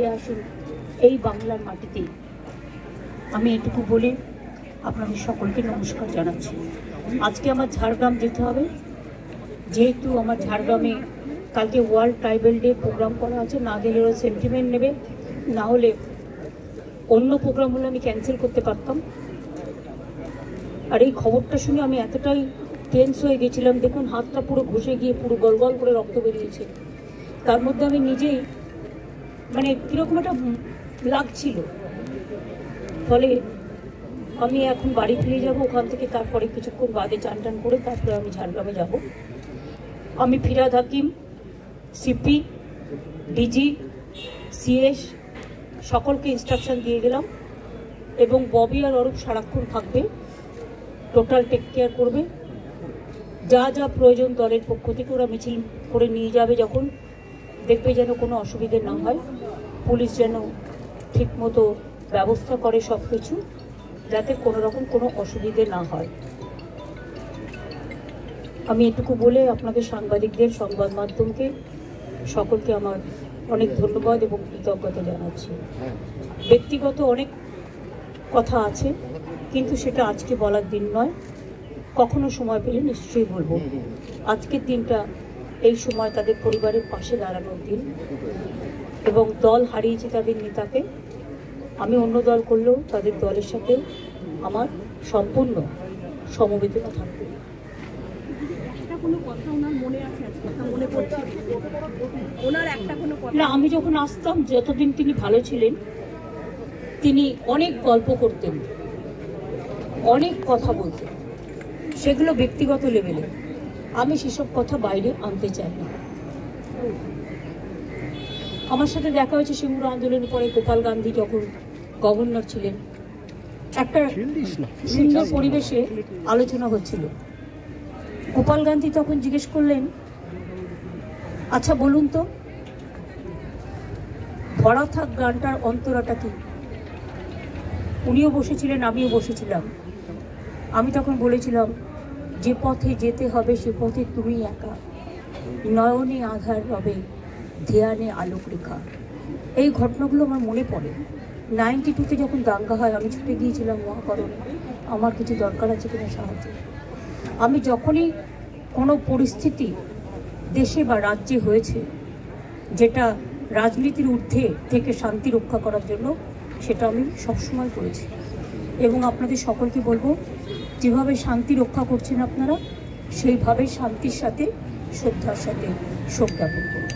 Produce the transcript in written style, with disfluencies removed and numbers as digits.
আসুন এই বাংলার মাটিতে। আমি এটুকু বলে আপনাদের সকলকে নমস্কার জানাচ্ছি। আজকে আমার ঝাড়গ্রাম যেতে হবে, যেহেতু আমার ঝাড়গ্রামে কালকে ওয়ার্ল্ড ট্রাইবেল ডে প্রোগ্রাম করা আছে। না গেলে ওরা সেন্টিমেন্ট নেবে, না হলে অন্য প্রোগ্রাম হলে আমি ক্যান্সেল করতে পারতাম। আর এই খবরটা শুনে আমি এতটাই টেন্স হয়ে গেছিলাম, দেখুন হাতটা পুরো ঘষে গিয়ে পুরো গল গল করে রক্ত বেরিয়েছে। তার মধ্যে আমি নিজেই মানে কীরকম একটা লাগছিল। ফলে আমি এখন বাড়ি ফিরে যাব, ওখান থেকে তারপরে কিছুক্ষণ বাদে চান টান করে তারপরে আমি ঝাড়গ্রামে যাব। আমি ফিরাদ হাকিম, সিপি, ডিজি, সিএস সকলকে ইনস্ট্রাকশন দিয়ে গেলাম, এবং ববি আর অরূপ সারাক্ষণ থাকবে, টোটাল টেক কেয়ার করবে। যা যা প্রয়োজন দলের পক্ষ থেকে ওরা মিছিল করে নিয়ে যাবে, যখন দেখবে যেন কোনো অসুবিধে না হয়। পুলিশ যেন ঠিকমতো ব্যবস্থা করে সব কিছু, যাতে কোনো রকম কোনো অসুবিধে না হয়। আমি এটুকু বলে আপনাদের সাংবাদিকদের, সংবাদ মাধ্যমকে সকলকে আমার অনেক ধন্যবাদ এবং কৃতজ্ঞতা জানাচ্ছি। ব্যক্তিগত অনেক কথা আছে, কিন্তু সেটা আজকে বলার দিন নয়, কখনো সময় পেলে নিশ্চয়ই বলবো। আজকের দিনটা এই সময় তাদের পরিবারের পাশে দাঁড়ানোর দিন, এবং দল হারিয়েছে তাদের নেতাকে। আমি অন্য দল করলেও তাদের দলের সাথে আমার সম্পূর্ণ সমবেদনা থাকবে। না, আমি যখন আসতাম, যতদিন তিনি ভালো ছিলেন, তিনি অনেক গল্প করতেন, অনেক কথা বলতেন, সেগুলো ব্যক্তিগত লেভেলে। আমি সেসব কথা বাইরে আনতে চাই না। আমার সাথে দেখা হয়েছে সিঙ্গুর আন্দোলনের পরে, গোপাল গান্ধী যখন গভর্নর ছিলেন, একটা সুন্দর পরিবেশে আলোচনা হচ্ছিল। গোপাল গান্ধী তখন জিজ্ঞেস করলেন, আচ্ছা বলুন তো, ভরা থাক গানটার অন্তরাটা কি? উনিও বসেছিলেন, আমিও বসেছিলাম। আমি তখন বলেছিলাম, যে পথে যেতে হবে সে পথে তুমি একা, নয়নে আধার রবে, ধ্যানে আলোক রেখা। এই ঘটনাগুলো আমার মনে পড়ে। 92-তে যখন দাঙ্গা হয়, আমি ছুটে গিয়েছিলাম মহাকরণে, আমার কিছু দরকার আছে কিনা সাহায্য। আমি যখনই কোনো পরিস্থিতি দেশে বা রাজ্যে হয়েছে যেটা রাজনীতির ঊর্ধ্বে থেকে শান্তি রক্ষা করার জন্য, সেটা আমি সবসময় করেছি। এবং আপনাদের সকলকে বলবো, যেভাবে শান্তি রক্ষা করছেন আপনারা, সেইভাবে শান্তির সাথে, শ্রদ্ধার সাথে শোক জ্ঞাপন করুন।